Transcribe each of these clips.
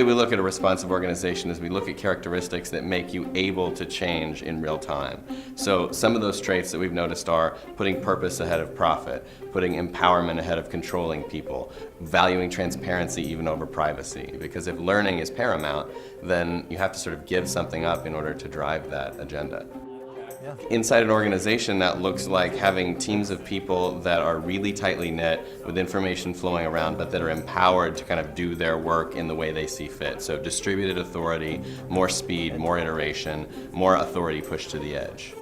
way we look at a responsive organization is we look at characteristics that make you able to change in real time. So some of those traits that we've noticed are putting purpose ahead of profit, putting empowerment ahead of controlling people, valuing transparency even over privacy. Because if learning is paramount, then you have to sort of give something up in order to drive that agenda. Yeah. Inside an organization, that looks like having teams of people that are really tightly knit with information flowing around, but that are empowered to kind of do their work in the way they see fit. So distributed authority, more speed, more iteration, more authority pushed to the edge.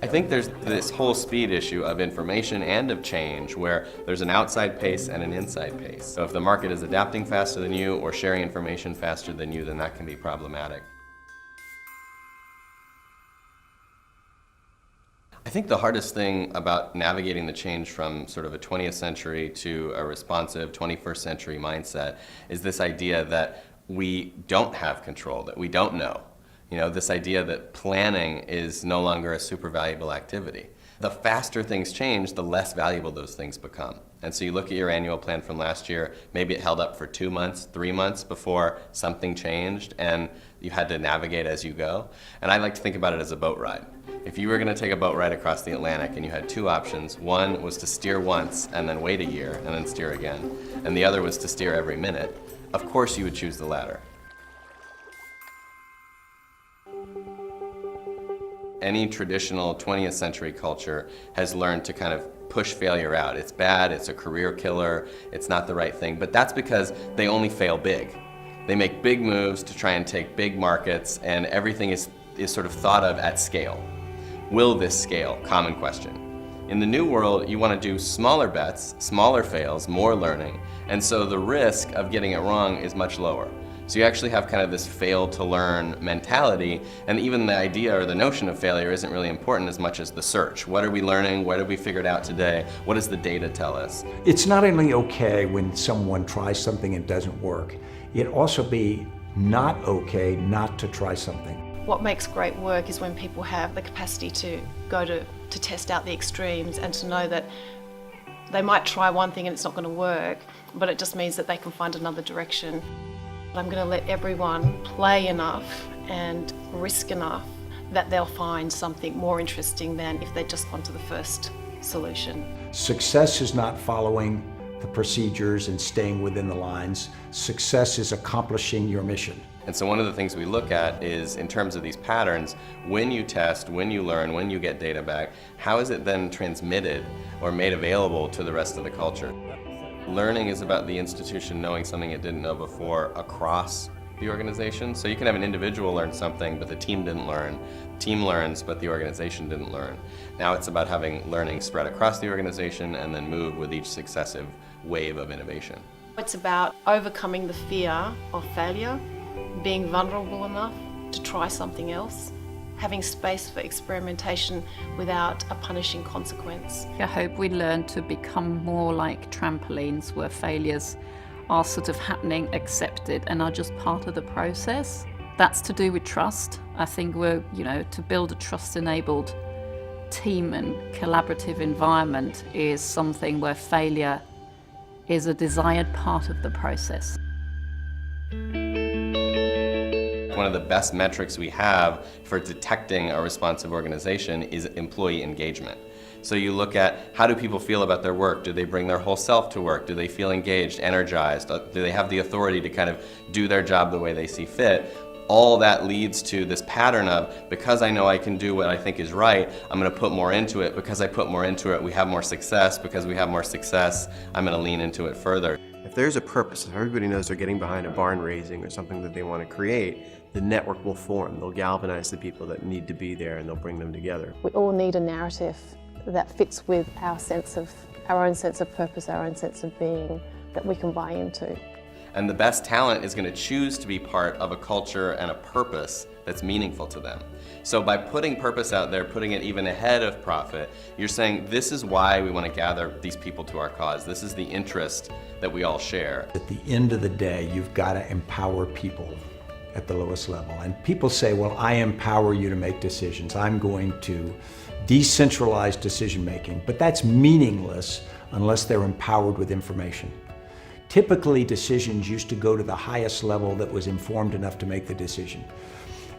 I think there's this whole speed issue of information and of change where there's an outside pace and an inside pace. So if the market is adapting faster than you or sharing information faster than you, then that can be problematic. I think the hardest thing about navigating the change from sort of a 20th century to a responsive 21st century mindset is this idea that we don't have control, that we don't know. You know, this idea that planning is no longer a super valuable activity. The faster things change, the less valuable those things become. And so you look at your annual plan from last year, maybe it held up for 2 months, 3 months before something changed and you had to navigate as you go. And I like to think about it as a boat ride. If you were going to take a boat ride across the Atlantic and you had two options, one was to steer once and then wait a year and then steer again, and the other was to steer every minute, of course you would choose the latter. Any traditional 20th century culture has learned to kind of push failure out. It's bad, it's a career killer, it's not the right thing, but that's because they only fail big. They make big moves to try and take big markets, and everything is sort of thought of at scale. Will this scale? Common question. In the new world, you want to do smaller bets, smaller fails, more learning, and so the risk of getting it wrong is much lower. So you actually have kind of this fail to learn mentality, and even the idea or the notion of failure isn't really important as much as the search. What are we learning? What have we figured out today? What does the data tell us? It's not only okay when someone tries something and doesn't work, it also be not okay not to try something. What makes great work is when people have the capacity to go to test out the extremes and to know that they might try one thing and it's not going to work, but it just means that they can find another direction. I'm going to let everyone play enough and risk enough that they'll find something more interesting than if they'd just gone to the first solution. Success is not following the procedures and staying within the lines. Success is accomplishing your mission. And so one of the things we look at is, in terms of these patterns, when you test, when you learn, when you get data back, how is it then transmitted or made available to the rest of the culture? Learning is about the institution knowing something it didn't know before across the organization. So you can have an individual learn something, but the team didn't learn. The team learns, but the organization didn't learn. Now it's about having learning spread across the organization and then move with each successive wave of innovation. It's about overcoming the fear of failure, being vulnerable enough to try something else, having space for experimentation without a punishing consequence. I hope we learn to become more like trampolines where failures are sort of happening, accepted, and are just part of the process. That's to do with trust. I think we're, to build a trust-enabled team and collaborative environment is something where failure is a desired part of the process. One of the best metrics we have for detecting a responsive organization is employee engagement. So you look at, how do people feel about their work? Do they bring their whole self to work? Do they feel engaged, energized? Do they have the authority to kind of do their job the way they see fit? All that leads to this pattern of, because I know I can do what I think is right, I'm going to put more into it. Because I put more into it, we have more success. Because we have more success, I'm going to lean into it further. If there's a purpose, if everybody knows they're getting behind a barn raising or something that they want to create, the network will form. They'll galvanize the people that need to be there and they'll bring them together. We all need a narrative that fits with our own sense of purpose, our own sense of being, that we can buy into. And the best talent is going to choose to be part of a culture and a purpose that's meaningful to them. So by putting purpose out there, putting it even ahead of profit, you're saying this is why we want to gather these people to our cause. This is the interest that we all share. At the end of the day, you've got to empower people at the lowest level. And people say, well, I empower you to make decisions. I'm going to decentralize decision making. But that's meaningless unless they're empowered with information. Typically, decisions used to go to the highest level that was informed enough to make the decision.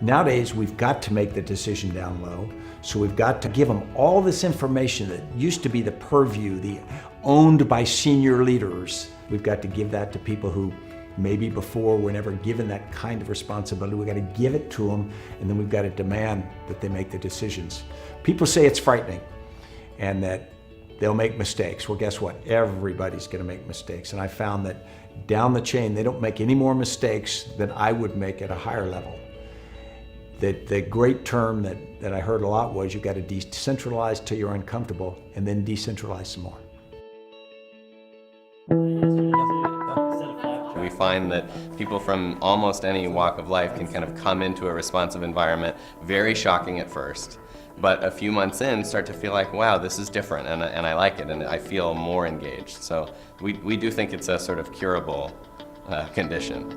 Nowadays, we've got to make the decision down low, so we've got to give them all this information that used to be the purview, owned by senior leaders. We've got to give that to people who maybe before were never given that kind of responsibility. We've got to give it to them, and then we've got to demand that they make the decisions. People say it's frightening and that they'll make mistakes. Well, guess what? Everybody's going to make mistakes. And I found that down the chain, they don't make any more mistakes than I would make at a higher level. The great term that I heard a lot was, you've got to decentralize till you're uncomfortable and then decentralize some more. We find that people from almost any walk of life can kind of come into a responsive environment, very shocking at first, but a few months in start to feel like, wow, this is different, and I like it, and I feel more engaged. So we do think it's a sort of curable condition.